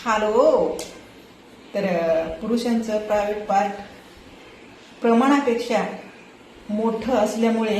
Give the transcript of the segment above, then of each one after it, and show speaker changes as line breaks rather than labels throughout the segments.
Hello. तर पुरुषांचं private part प्रमाणापेक्षा मोठं असल्यामुळे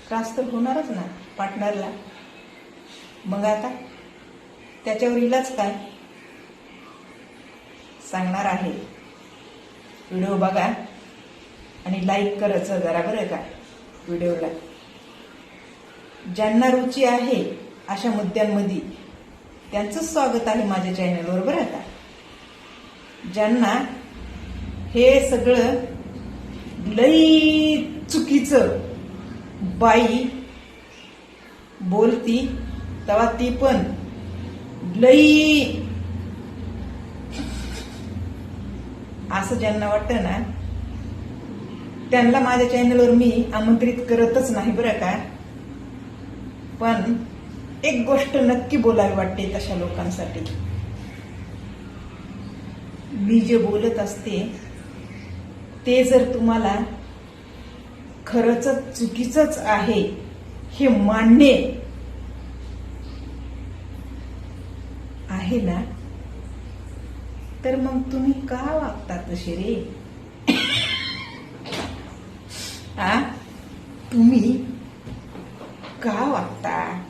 त्रास तर होणारच ना पार्टनरला. मग आता त्याच्यावर इलाज काय सांगणार आहे. व्हिडिओ बघा आणि लाईक करायचं जरा बरं का व्हिडिओला. ज्यांना रुची आहे अशा मुद्द्यांमध्ये त्यांचं स्वागत आहे माझ्या चॅनलवर बरं का. ज्यांना हे सगळं लई चुकीचं बाई बोलती तेव्हा ती पण लई असं ज्यांना वाटतं ना त्यांना माझ्या चॅनलवर मी आमंत्रित करतच नाही बरं का. पण एक गोष्ट नक्की बोलावी वाटते तशा लोकांसाठी. मी जे बोलत असते ते जर तुम्हाला खरंच चुकीचंच आहे हे मान्य आहे ना तर मग तुम्ही का वागता तसे रे. तुम्ही का वागता.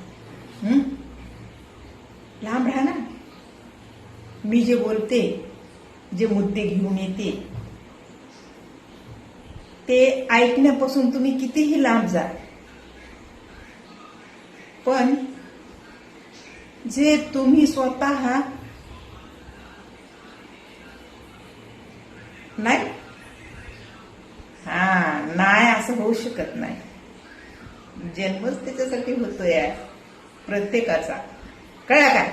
लांब राहा ना. मी जे बोलते जे मुद्दे घेऊन येते ते ऐकण्यापासून तुम्ही कितीही लांब जा. पण जे तुम्ही स्वतः नाही नाही असं होऊ शकत नाही. जन्मच त्याच्यासाठी होतोय प्रत्येकाचा. कळला का.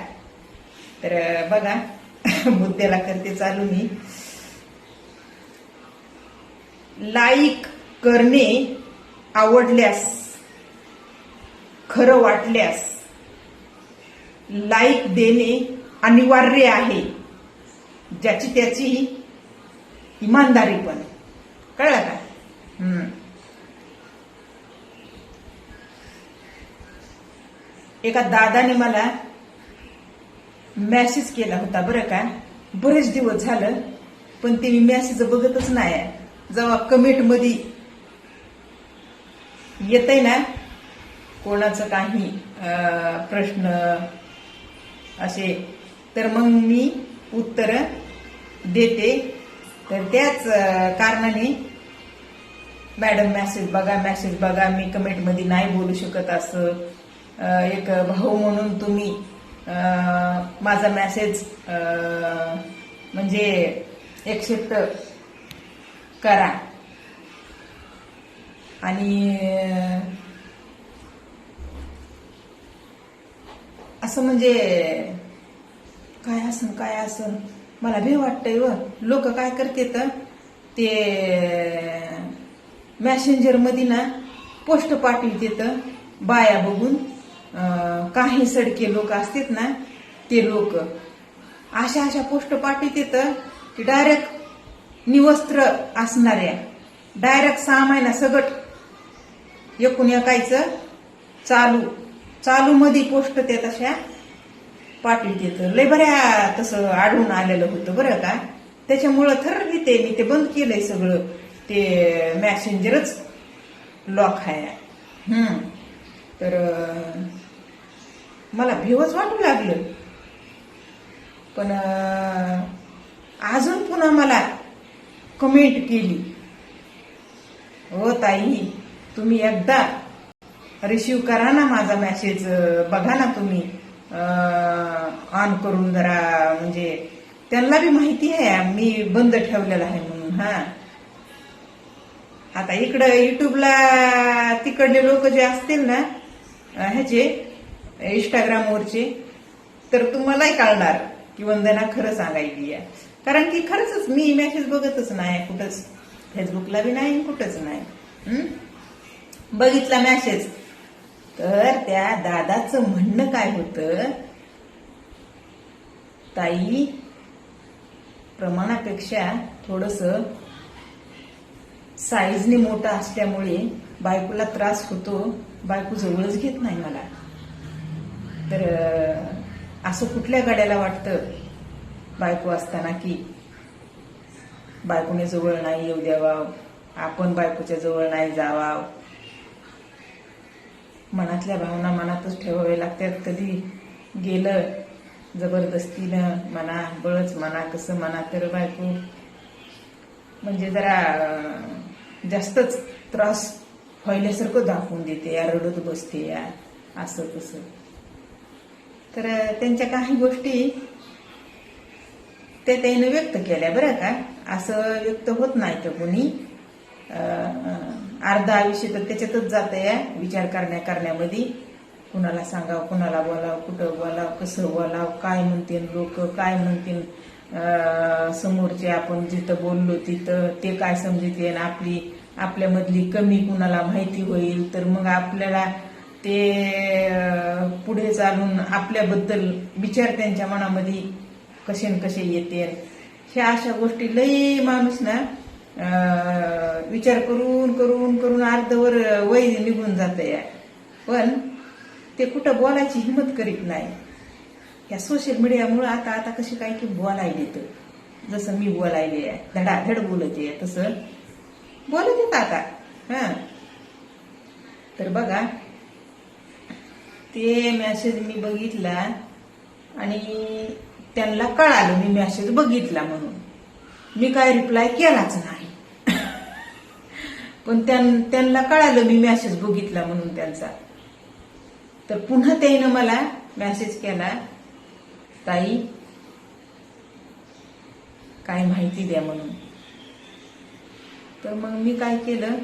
तर बघा मुद्द्याला करते चालू मी. लाईक करणे आवडल्यास खरं वाटल्यास लाईक देणे अनिवार्य आहे. ज्याची त्याची इमानदारी पण. कळलं का. एका दादाने मला मेसेज केला होता बरं का. बरेच दिवस झालं पण ते मी मेसेज बघतच नाही. जेव्हा कमेंट मध्ये येतंय ना कोणाचं काही प्रश्न असे तर मग मी उत्तर देते. तर त्याच कारणाने मॅडम मेसेज बघा मी कमेंट मध्ये नाही बोलू शकत असं. एक भाऊ म्हणून तुम्ही माझा मेसेज म्हणजे एक्सेप्ट करा. आणि असं म्हणजे काय असं मला भी वाटतंय. व लोक काय करते तर ते मॅसेंजर मध्ये ना पोस्ट पाठवते तर बाया बघून. काही सडके लोक असतात ना ते लोक अशा पोस्ट पाठवते तर की डायरेक्ट निवस्त्र असणाऱ्या डायरेक्ट 6 महिना सगट एकूण एकायचं चालू मध्ये पोस्ट ते तशा पाठवते तर लय बऱ्या तसं आढळून आलेलं होतं बरं का. त्याच्यामुळं ठरवते मी ते बंद केलंय सगळं. ते मॅसेंजरच लॉक आहे. तर मला भेवच वाटू लागलं. पण अजून पुन्हा मला कमेंट केली. हो ताई तुम्ही एकदा रिसीव करा ना माझा मेसेज. बघा ना तुम्ही ऑन करून जरा. म्हणजे त्यांना बी माहिती आहे मी बंद ठेवलेला आहे म्हणून. आता इकडं युट्यूबला तिकडले लोक जे असतील ना ह्याचे इंस्टाग्रामवरचे तर तुम्हालाही कळणार की वंदना खरं सांगायची आहे. कारण की खरंच मी मेसेज बघतच नाही कुठंच. फेसबुकला बी नाही कुठंच नाही. बघितला मेसेज तर त्या दादाचं म्हणणं काय होतं. ताई प्रमाणापेक्षा थोडस साईजने मोठा असल्यामुळे बायकोला त्रास होतो. बायको जवळच घेत नाही मला. तर असं कुठल्या गाड्याला वाटतं बायको असताना की बायकोने जवळ नाही येऊ द्यावा, आपण बायकोच्या जवळ नाही जावा. मनातल्या भावना मनातच ठेवावे लागतात. कधी गेलं जबरदस्तीनं म्हणा, बळच म्हणा, कसं म्हणा, तर बायको म्हणजे जरा जास्तच त्रास व्हायल्यासारखं दाखवून देते या, रडत बसते या, असं तसं. तर त्यांच्या काही गोष्टी ते त्यानं व्यक्त केल्या बरं का. असं व्यक्त होत नाही तर कोणी. अर्धा आयुष्य तर त्याच्यातच जात या विचार करण्यामध्ये. कुणाला सांगावं, कुणाला बोलावं, कुठं बोलावं, कसं बोलावं, काय म्हणतील लोक, काय म्हणतील समोरचे, आपण जिथं बोललो तिथं ते काय समजतील, आपल्यामधली कमी कुणाला माहिती होईल, तर मग आपल्याला ते पुढे चालून आपल्याबद्दल विचार त्यांच्या मनामध्ये कसे न कसे येते. ह्या अशा गोष्टी लई माणूस ना विचार करून करून करून अर्धवर वय निघून जात या. पण ते कुठं बोलायची हिंमत करीत नाही. या सोशल मीडियामुळे आता कशी काय की बोलायले, तर जसं मी बोलायले आहे, धडाधड बोलते तसं बोलत येत आता. तर बघा, ते मेसेज मी बघितला आणि त्यांना कळालं मी मेसेज बघितला म्हणून. मी काय रिप्लाय केलाच नाही. पण त्यांना कळालं मी मेसेज बघितला म्हणून त्यांचा. तर पुन्हा त्यानं मला मेसेज केला, ताई काय माहिती द्या म्हणून. तर मग मी काय केलं,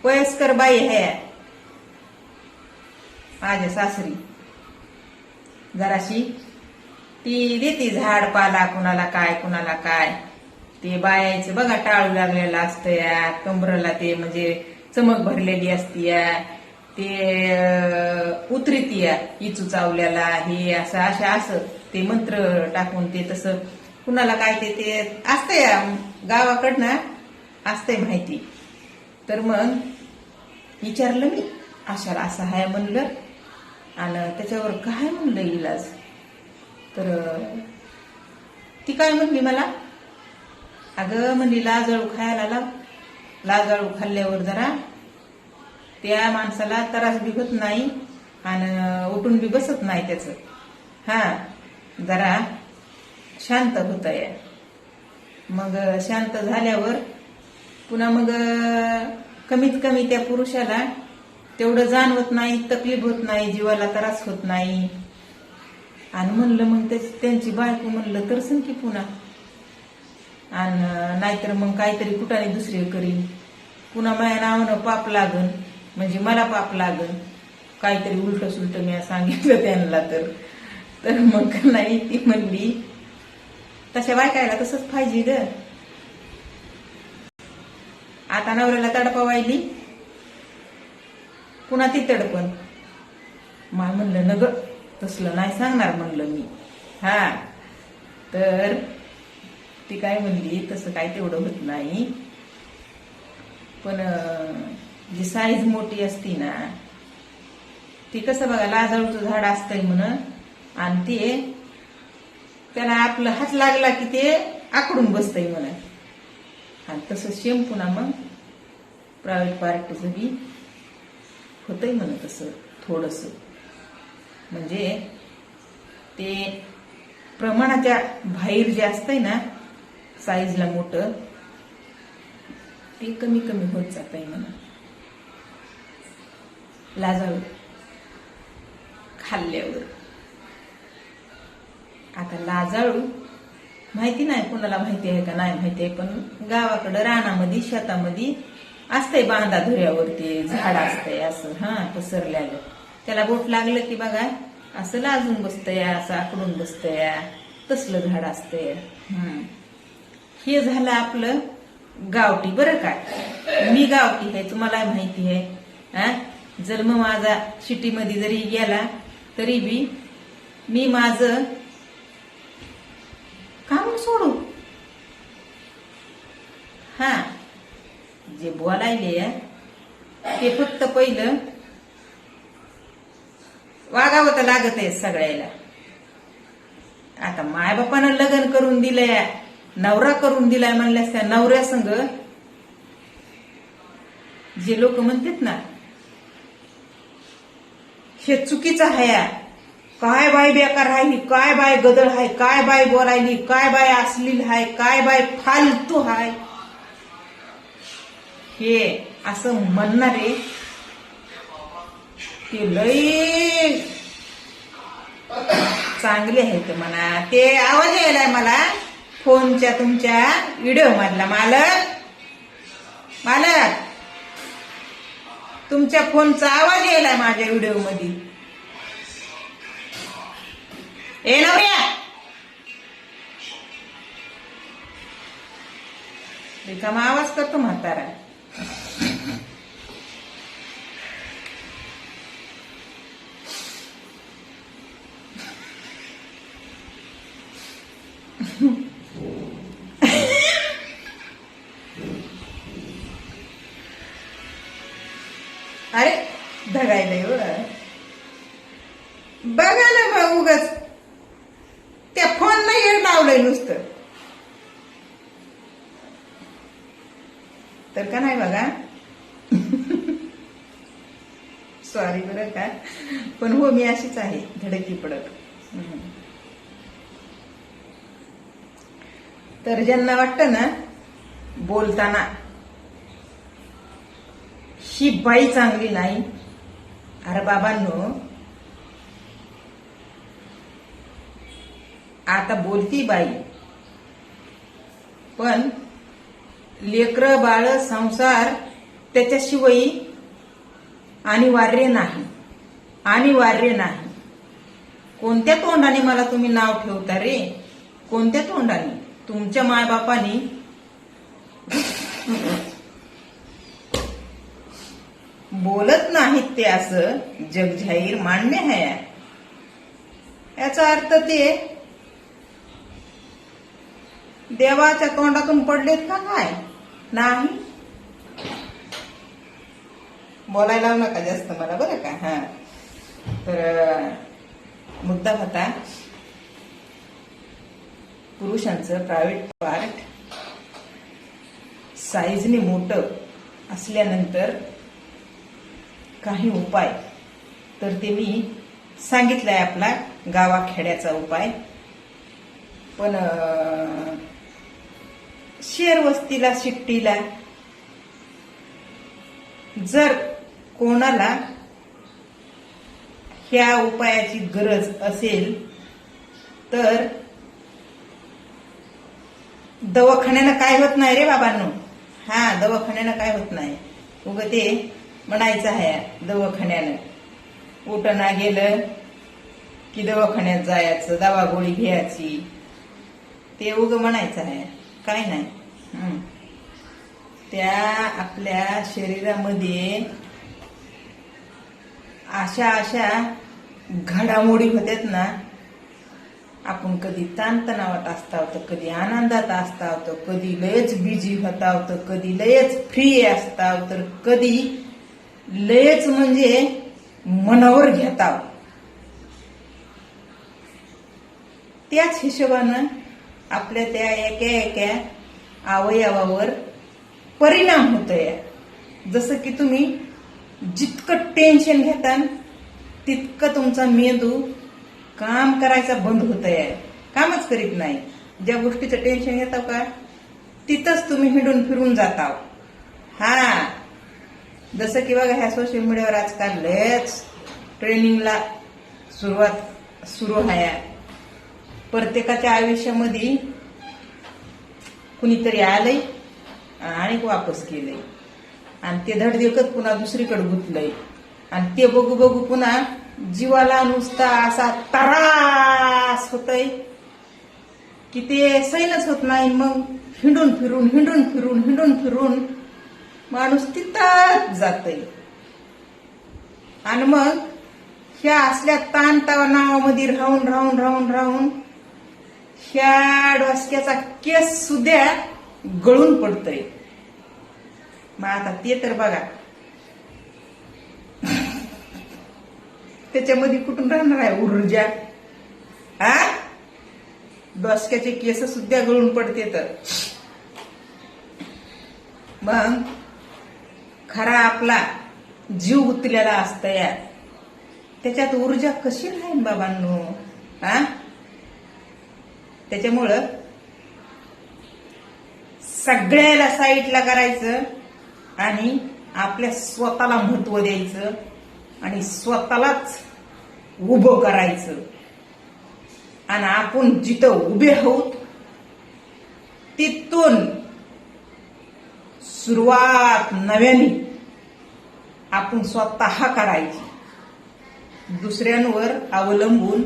वयस्कर बाई आहे माझ्या सासरी, जराशी ती देते झाडपाला, कुणाला काय ते बायाचं बघा टाळू लागलेलं असतं या, कंबरला ते म्हणजे चमक भरलेली असती या, ते उतरीती या इचू चावल्याला, हे असं ते मंत्र टाकून ते तसं कुणाला काय ते असतंय या गावाकडनं असतंय माहिती. तर मग विचारलं मी, अशाला असं आहे म्हणलं, आणि त्याच्यावर काय म्हणलं इलाज. तर ती काय म्हणली मला, अगं म्हणली लाजाळू खायला लाव, लाजाळू खाल्ल्यावर जरा त्या माणसाला त्रास बी होत नाही आणि उठून बी बसत नाही त्याचं, जरा शांत होत या. मग शांत झाल्यावर पुन्हा मग कमीत कमी त्या पुरुषाला तेवढं जाणवत नाही, तकलीफ होत नाही, जीवाला त्रास होत नाही. आणि म्हणलं मग त्यांची बायको म्हणलं तर की पुन्हा, आणि नाहीतर मग काहीतरी कुठाने दुसरे करीन, पुन्हा माझ्या नावानं पाप लागन, म्हणजे मला पाप लागन, काहीतरी उलट सुलट मी सांगितलं त्यांना. तर मग नाही, ती म्हणली तशा बायकायला तसंच पाहिजे ग. आता नवऱ्याला तडपावायली, पुन्हा ती तडपण. मा म्हणलं न ग, तसलं नाही सांगणार म्हणलं मी. तर ती काय म्हणली, तसं काय तेवढं होत नाही, पण जी साईज मोठी असती ना, ती कसं बघा लाजाळूचं झाड असतंय म्हण, आणि ते त्याला आपलं हात लागला की ते आकडून बसतंय म्हण. आणि तसं शेम पुन्हा मग प्रायव्हेट पार्टीचं बी होतंय म्हण तसं थोडस. म्हणजे ते प्रमाणाच्या बाहेर जे असतंय ना साईजला मोठं, ते कमी कमी होत जातंय म्हण लाजाळू खाल्ल्यावर. आता लाजाळू माहिती नाही कोणाला माहिती आहे का नाही माहिती आहे, पण गावाकडं रानामध्ये शेतामध्ये असतंय, बांधा धुऱ्यावरती झाड असतंय असं पसरल्यालं, त्याला बोट लागलं की बघा असं लाजून बसतंय, असं आकडून बसतंय, तसलं झाड असतंय. हे झालं आपलं गावठी. बरं का, मी गावठी आहे तुम्हाला माहिती आहे. जन्म माझा सिटीमध्ये जरी गेला तरी बी मी माझं काम सोडू, जे बोलायले ते फक्त पहिलं वागावं तर लागत आहे सगळ्याला. आता मायबापानं लग्न करून दिलंय, नवरा करून दिलाय म्हणल्यास त्या नवऱ्या संग जे लोक म्हणतात ना हे चुकीचं आहे. काय बाय बेकार आहे, काय बाय गदळ आहे, काय बाय बोलायली, काय बाय अश्लील आहे, काय बाय फालतू आहे, हे असं म्हणणारे ते लई चांगले आहेत म्हणा. ते आवाज यायलाय मला फोनच्या तुमच्या व्हिडिओ मधला. मालक तुमच्या फोनचा आवाज यायलाय माझ्या व्हिडिओ मध्ये. ए नवऱ्या रिकामा आवाज करतो म्हातारा. अरे धगायलंय बघा ना मग उगाच त्या फोन नाही लावलंय नुसतं तर का नाही बघा. सॉरी बरं का, पण हो मी अशीच आहे धडकी पडत. तर ज्यांना वाटतं ना बोलताना ही बाई चांगली नाही, अरे बाबांनो आता बोलती बाई, पण लेकरं बाळ संसार त्याच्याशिवाय अनिवार्य नाही. कोणत्या तोंडाने मला तुम्ही नाव ठेवता रे? कोणत्या तोंडाने? तुमच्या मायबापानी बोलत नाहीत ते असं जगजाहीर मान्य आहे. याचा अर्थ ते देवाच्या तोंडातून पडलेत का काय? नाही. बोलायला लावू नका जास्त मला बरं का. हा तर मुद्दा होता पुरुषांचं प्रायव्हेट पार्ट साईजने मोठं असल्यानंतर काही उपाय, तर ते मी सांगितलंय आपला गावाखेड्याचा उपाय. पण शहर वस्तीला शिट्टीला जर कोणाला ह्या उपायाची गरज असेल तर दवाखान्यानं काय होत नाही रे बाबांनो. हा दवाखान्यानं काय होत नाही. उगं ते म्हणायचं आहे दवाखान्यानं उठना गेलं की दवाखान्यात जायचं, दवा गोळी घ्यायची, ते उगं म्हणायचं आहे. काय नाही. त्या आपल्या शरीरामध्ये अशा घडामोडी होत्यात ना, आपण कधी ताणतणावात असता होतं, कधी आनंदात असता होतं, कधी लयच बिझी होता होतं, कधी लयच फ्री असता तर कधी लयच म्हणजे मनावर घेता. त्याच हिशोबानं आपल्या त्या एका अवयवावर परिणाम होतोय. जसं की तुम्ही जितकं टेन्शन घेता तितकं तुमचा मेंदू काम करायचा बंद होतोय, कामच करीत नाही. ज्या गोष्टीचं टेन्शन घेता का तिथंच तुम्ही हिंडून फिरून जाता. हा जसं की बघा ह्या सोशल मीडियावर आजकाल लयच ट्रेनिंगला सुरू आहे. प्रत्येकाच्या आयुष्यामध्ये कुणीतरी आलंय आणि वापस केलंय आणि ते धडधकत पुन्हा दुसरीकडे गुंतलंय आणि ते बघू बघू पुन्हा जीवाला नुसता असा त्रास होतय की ते सैनच होत नाही. मग हिंडून फिरून माणूस तिथंच जातय आणि मग ह्या असल्या ताणतणावामध्ये राहून ह्या डोसक्याचा केस सुद्धा गळून पडतय. मग आता ते तर बघा त्याच्यामध्ये कुठून राहणार आहे ऊर्जा? आ डोसक्याचे केस सुद्धा गळून पडते. तर मग खरा आपला जीव गुंतलेला असतं या, त्याच्यात ऊर्जा कशी राहील बाबांनो? हा त्याच्यामुळं सगळ्याला साईडला करायचं आणि आपल्या स्वतःला महत्व द्यायचं आणि स्वतःलाच उभं करायचं. आणि आपण जिथं उभे आहोत तिथून सुरुवात नव्याने आपण स्वतः करायची. दुसऱ्यांवर अवलंबून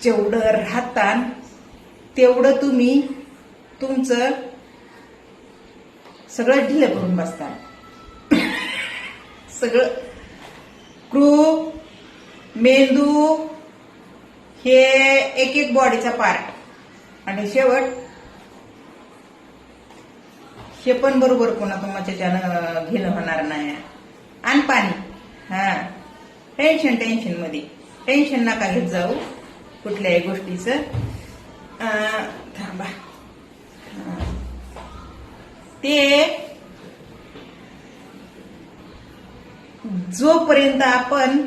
जेवढं राहता तेवढं तुम्ही तुमचं सगळं ढिलं करून बसता. सगळं क्रू, मेंदू हे एक एक बॉडीचा पार्ट आणि शेवट हे पण बरोबर कोणा तुमच्याच्यानं घेणं होणार नाही. आणि पाणी, हा टेन्शन मध्ये टेन्शन नका घेत जाऊ कुठल्याही गोष्टीचं. थांबा. ते जोपर्यंत आपण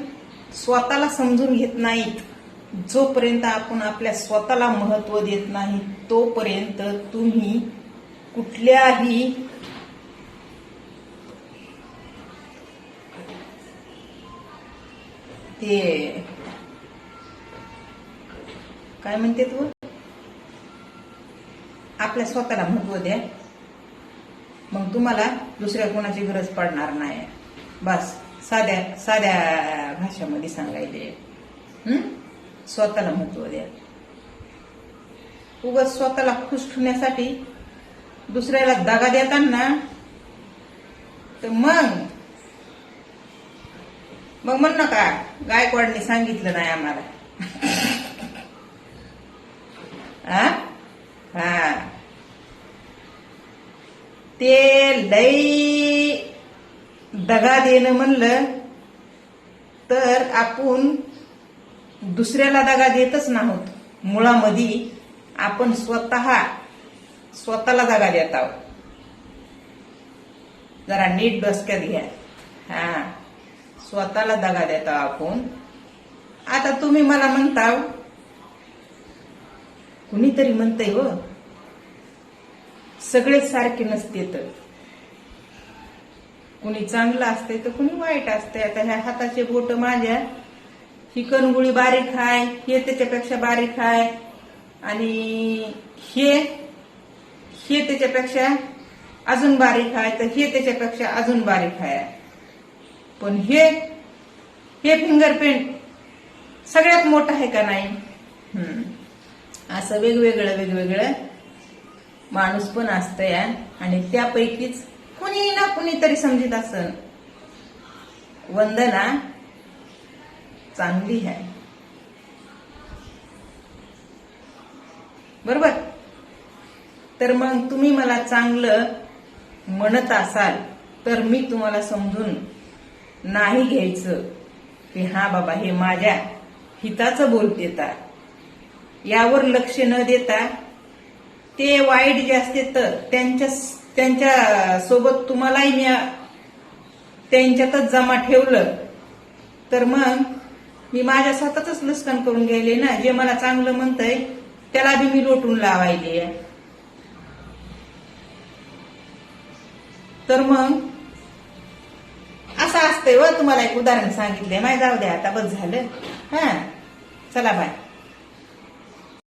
स्वतःला समजून घेत नाहीत, जोपर्यंत आपण आपल्या स्वतःला महत्व देत नाही, तोपर्यंत तुम्ही कुठल्याही ते काय म्हणते तू, आपल्या स्वतःला महत्व द्या, मग तुम्हाला दुसऱ्या कोणाची गरज पडणार नाही. बस साध्या साध्या भाषेमध्ये सांगायचे, स्वतःला महत्व द्या. उगाच स्वतःला खुश ठेवण्यासाठी दुसऱ्याला दगा देताना तर मग म्हण नका गायकवाडने सांगितलं नाही आम्हाला. हा ते लई दगा देणं म्हणलं तर आपण दुसऱ्याला दगा देतच नाहोत. मुळामध्ये आपण स्वतःला दगा देत आहोत. जरा नीट डोसक्यात घ्या. हा स्वतःला दगा देत आहोत आपण. आता तुम्ही मला म्हणता, कुणीतरी म्हणतंय हो सगळे सारखे नसते, तर कुणी चांगलं असते तर कुणी वाईट असते. आता ह्या हाताचे बोट माझ्या ही कणगुळी बारीक आहे, हे त्याच्यापेक्षा बारीक आहे, आणि हे त्याच्यापेक्षा अजून बारीक आहे, तर हे त्याच्यापेक्षा अजून बारीक आहे. पण हे फिंगरप्रिंट सगळ्यात मोठं आहे का नाही? असं वेगवेगळं माणूस पण असतं या, आणि त्यापैकीच कुणी ना कुणीतरी समजत असन वंदना चांगली आहे, बरोबर? तर मग तुम्ही मला चांगलं म्हणत असाल तर मी तुम्हाला समजून नाही घ्यायचं की हा बाबा हे माझ्या हिताचं बोलते, तर यावर लक्ष न देता ते वाईट जे असते तर त्यांच्या सोबत तुम्हालाही मी त्यांच्यातच जमा ठेवलं तर मग मी माझ्या स्वतःच नुकसान करून गेले ना. जे मला चांगलं म्हणतंय त्याला बी मी लोटून लावायले. तर मग असं असतंय व. तुम्हाला एक उदाहरण सांगितलंय, माय जाऊ द्या आता बस झालं. हा चला बाय.